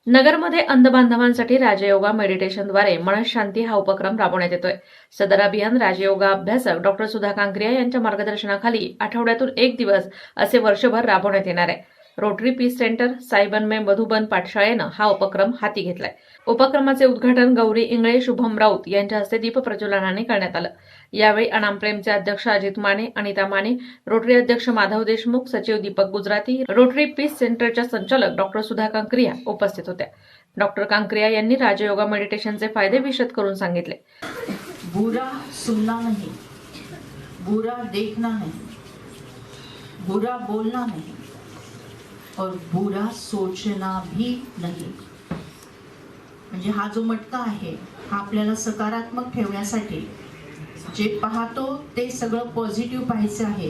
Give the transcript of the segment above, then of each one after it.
नगरमध्ये अंध बांधवांसाठी राजयोगा मेडिटेशनद्वारे मनशांती हा उपक्रम राबवण्यात येतोय। सदर अभियान राजयोगा अभ्यासक डॉक्टर सुधा कांक्रिया यांच्या मार्गदर्शनाखाली आठवड्यातून एक दिवस असे वर्षभर राबवण्यात येणार आहे। रोटरी पीस सेंटर साईबन में मधुबन पाठशाळेनं हा उपक्रम हाती घेतलाय। उपक्रमाचे उद्घाटन गौरी इंगळे शुभम राऊत यांच्या हस्ते दीप प्रज्वलनाने करण्यात आलं। यावेळी अनामप्रेमचे अध्यक्ष अजित माने, अनिता माने, रोटरी अध्यक्ष माधव देशमुख, सचिव दीपक गुजराती, रोटरी पीस सेंटरच्या संचालक डॉक्टर सुधा कांक्रिया उपस्थित होत्या। डॉक्टर कांक्रिया यांनी राजयोगा मेडिटेशनचे फायदे विशद करून सांगितले। बुरा सुनना नहीं, बुरा देखना नहीं, बुरा बोलना नहीं और बुरा सोचना भी नहीं। म्हणजे हा जो मटका आहे हा आपल्याला सकारात्मक ठेवण्यासाठी जे पाहतो ते सगळं पॉझिटिव्ह पाहायचं आहे।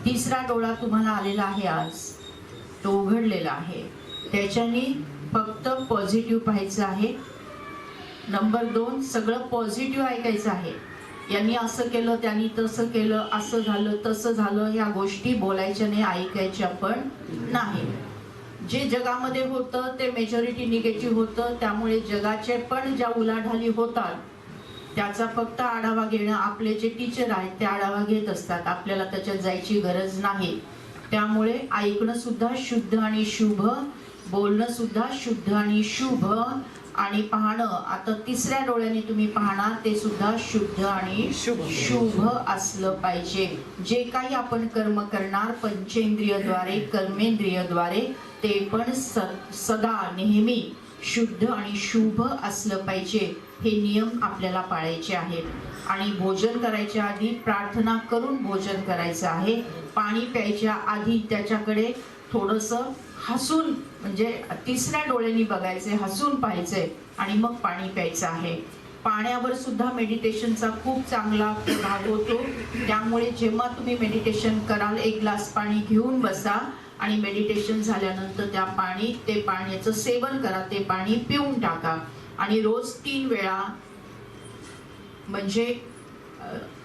तिसरा डोळा तुम्हाला आलेला आहे, आज तो उघडलेला आहे, त्याच्याने फक्त पॉझिटिव्ह पाहायचं आहे। नंबर 2, सगळं पॉझिटिव्ह ऐकायचं आहे। यांनी असं केलं, त्यांनी तसं केलं, असं झालं तसं झालं, या गोष्टी बोलायच्या नाही, ऐकायच्या पण नाही। जे जगामध्ये होतं ते मेजॉरिटी निगेटिव्ह होतं, त्यामुळे जगाचे पण ज्या उलाढाली होतात त्याचा फक्त आढावा घेणं आपले जे टीचर आहेत ते आढावा घेत असतात, आपल्याला त्याच्यात जायची गरज नाही। त्यामुळे ऐकणं सुद्धा शुद्ध आणि शुभ, बोलणं सुद्धा शुद्ध आणि शुभ, आणि पाहणं आता तिसऱ्या डोळ्याने तुम्ही पाहणार ते सुद्धा शुद्ध आणि शुभ असलं पाहिजे। जे काही आपण कर्म करणार पंचेंद्रियद्वारे कर्मेंद्रियद्वारे ते पण सदा नेहमी शुद्ध आणि शुभ असलं पाहिजे। हे नियम आपल्याला पाळायचे आहेत। आणि भोजन करायच्या आधी प्रार्थना करून भोजन करायचं आहे। पाणी प्यायच्या आधी त्याच्याकडे थोडंसं हसून, म्हणजे तिसऱ्या डोळ्यांनी बघायचे, हसून पाहायचे आणि मग पाणी प्यायचं आहे। पाण्यावर सुद्धा मेडिटेशनचा खूप चांगला प्रभाव होतो। त्यामुळे जेव्हा तुम्ही मेडिटेशन कराल एक ग्लास पाणी घेऊन बसा आणि मेडिटेशन झाल्यानंतर ते पाण्याचं सेवन करा, ते पाणी पिऊन टाका। आणि रोज 3 वेळा, म्हणजे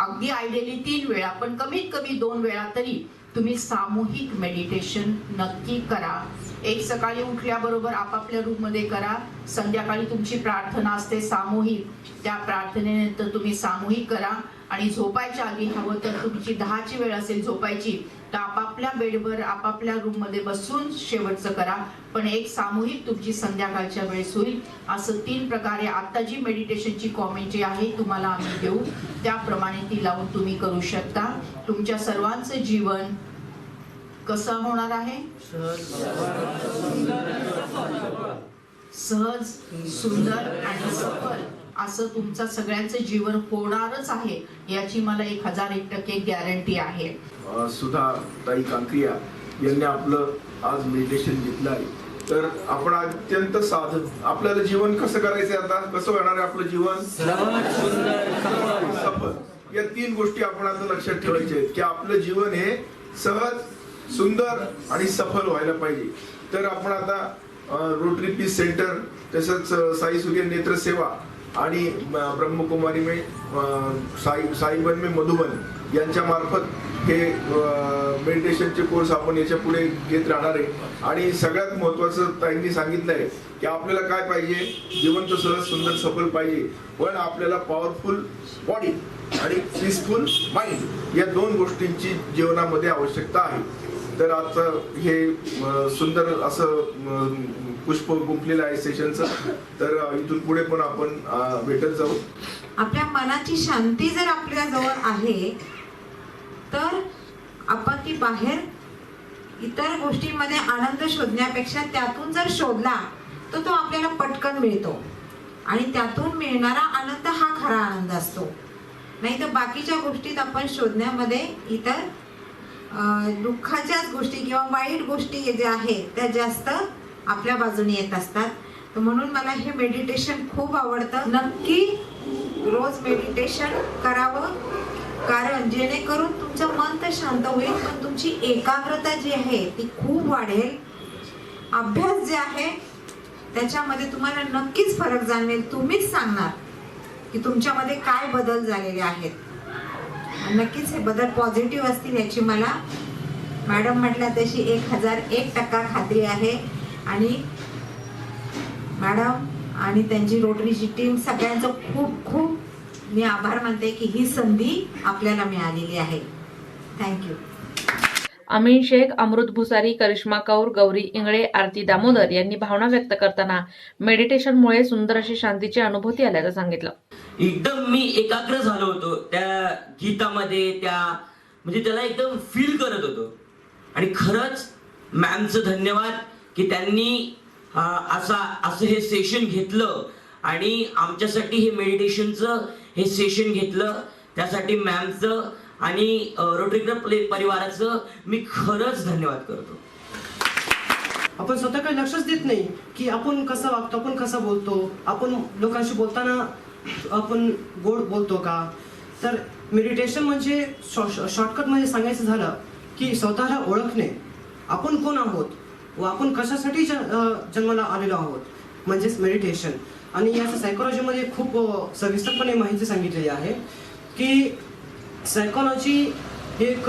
अगदी आयडियली 3 वेळा पण कमीत कमी 2 वेळा तरी तुम्ही सामूहिक मेडिटेशन नक्की करा। एक सकाळी उठल्याबरोबर आपापल्या रूममध्ये करा, संध्याकाळी तुमची प्रार्थना असते सामूहिक, त्या प्रार्थनेनंतर तुम्ही सामूहिक करा। आणि झोपायच्या आधी हवं तर तुमची 10ची वेळ असेल झोपायची तर आपापल्या बेडवर आपापल्या रूममध्ये बसून शेवटचं करा, पण एक सामूहिक तुमची संध्याकाळच्या वेळेस होईल। असं 3 प्रकारे आता जी मेडिटेशनची कॉमेंट्री आहे तुम्हाला आम्ही देऊ, त्याप्रमाणे ती लावून तुम्ही करू शकता। तुमच्या सर्वांचं जीवन कसं होणार आहे? सहज, सुंदर आणि सफल असं तुमचं सगळ्यांचं जीवन होणारच आहे, याची मला 1001% गॅरंटी आहे। सुधा ताई कांक्रिया यांनी आपलं आज मेडिटेशन घेतलं आहे। तर आपण अत्यंत साधं आपल्याला जीवन कसं करायचं, आता कसं होणार आहे आपलं जीवन? सहज, सुंदर, सफल। या 3 गोष्टी आपण आता लक्षात ठेवायच्या आहेत की आपलं जीवन हे सहज, सुंदर आणि सफल व्हायला पाहिजे। तर आपण आता रोटरी पीस सेंटर, तसंच साई सूर्य नेत्र सेवा आणि ब्रह्मकुमारी में साईबन में मधुबन यांच्या मार्फत हे मेडिटेशनचे कोर्स आपण याच्या पुढे घेत राहणार आहे। आणि सगळ्यात महत्त्वाचं ताईंनी सांगितलं आहे की आपल्याला काय पाहिजे, जिवंत, सहज, सुंदर, सफल पाहिजे, पण आपल्याला पॉवरफुल बॉडी आणि पीसफुल माइंड या 2 गोष्टींची जीवनामध्ये आवश्यकता आहे। तर आता हे सुंदर असं पुष्प गुंफलेलं आहे सेशनचं, तर इथून पुढे पण आपण भेटत जाऊ। आपल्या मनाची शांती जर आपल्या जवळ आहे तर आपण ती बाहेर इतर गोष्टींमध्ये आनंद शोधण्यापेक्षा त्यातून जर शोधला तर तो आपल्याला पटकन मिळतो आणि त्यातून मिळणारा आनंद हा खरा आनंद असतो। नाही तर बाकीच्या गोष्टीत आपण शोधण्यामध्ये इतर दुःखाच्याच गोष्टी किंवा वाईट गोष्टी ज्या आहेत त्या जास्त आपल्या बाजूने येत असतात। तर म्हणून मला हे मेडिटेशन खूप आवडतं। नक्की रोज मेडिटेशन करावं, कारण जेणेकरून तुमचं मन तर शांत होईल पण तुमची एकाग्रता जी आहे ती खूप वाढेल। अभ्यास जे आहे त्याच्यामध्ये तुम्हाला नक्कीच फरक जाणवेल, तुम्हीच सांगणार की तुमच्यामध्ये काय बदल झालेले आहेत। नक्कीच हे बदल पॉझिटिव्ह असतील याची मला मॅडम म्हटल्या तशी 1001% खात्री आहे। आणि मॅडम आणि त्यांची रोटरीची टीम सगळ्यांचं खूप खूप मी आभार मानते की ही संधी आपल्याला मिळालेली आहे. थँक्यू. अमीन शेख, अमृत भुसारी, करिश्मा कौर, गौरी इंगळे, आरती दामोदर यांनी भावना व्यक्त करताना मेडिटेशनमुळे सुंदर अशी शांतीची अनुभूती आल्याचं सांगितलं. एकदम मी एकाग्र झालो होतो त्या गीतामध्ये, त्या म्हणजे त्याला एकदम फील करत होतो. आणि खरंच मॅमचं धन्यवाद की त्यांनी असं हे सेशन घेतलं आणि आमच्यासाठी हे मेडिटेशनचं हे सेशन घेतलं. त्यासाठी मॅमचं आणि रोटरी क्लब परिवाराचं मी खरंच धन्यवाद करतो. आपण स्वतःकडे लक्षच देत नाही की आपण कसं वागतो, आपण कसं बोलतो, आपण लोकांशी बोलताना आपण गोड बोलतो का. तर मेडिटेशन म्हणजे शॉर्टकटमध्ये सांगायचं झालं की स्वतःला ओळखणे, आपण कोण आहोत व आपण कशासाठी जन्माला आलेलो आहोत, म्हणजेच मेडिटेशन. आणि याचं सायकोलॉजीमध्ये खूप सविस्तरपणे माहिती सांगितलेली आहे की सायकोलॉजी एक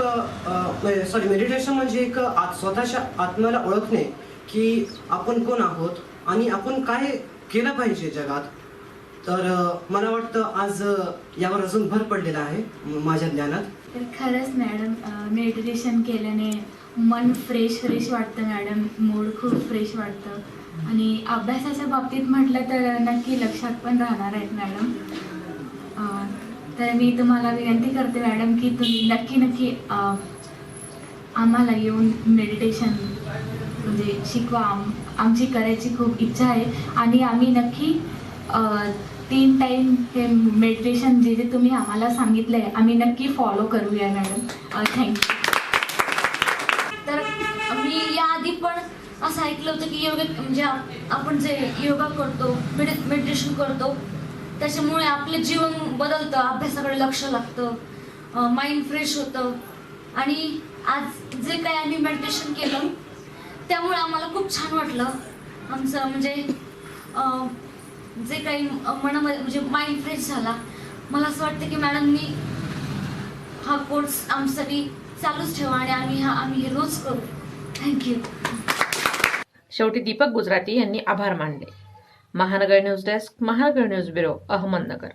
मेडिटेशन म्हणजे एक स्वतःच्या आत्म्याला ओळखणे की आपण कोण आहोत आणि आपण काय केलं पाहिजे जगात. तर मला वाटतं आज यावर अजून भर पडलेला आहे माझ्या ज्ञानात. तर खरंच मॅडम मेडिटेशन केल्याने मन फ्रेश वाटतं मॅडम, मूड खूप फ्रेश वाटतं. आणि अभ्यासाच्या बाबतीत म्हटलं तर नक्की लक्षात पण राहणार आहेत मॅडम. तर मी तुम्हाला विनंती करते मॅडम की तुम्ही नक्की आम्हाला येऊन मेडिटेशन म्हणजे शिकवा. आमची करायची खूप इच्छा आहे आणि आम्ही नक्की 3 टाईम हे मेडिटेशन जे तुम्ही आम्हाला सांगितलं आहे आम्ही नक्की फॉलो करूया मॅडम. थँक्यू. तर मी याआधी पण असं ऐकलं होतं की योगा म्हणजे आपण जे योगा करतो, मेडिटेशन करतो, त्याच्यामुळे आपलं जीवन बदलतं, अभ्यासाकडे लक्ष लागतं, माइंड फ्रेश होतं. आणि आज जे काही आम्ही मेडिटेशन केलं त्यामुळे आम्हाला खूप छान वाटलं. आमचं म्हणजे जे काही मनामध्ये म्हणजे माइंड फ्रेश झाला. मला असं वाटतं की मॅडमनी हा कोर्स आमच्यासाठी चालूच ठेवा आणि आम्ही हे रोज करू. थँक्यू. शेवटी दीपक गुजराती यांनी आभार मानले. महानगर न्यूज डेस्क, महानगर न्यूज ब्युरो, अहमदनगर.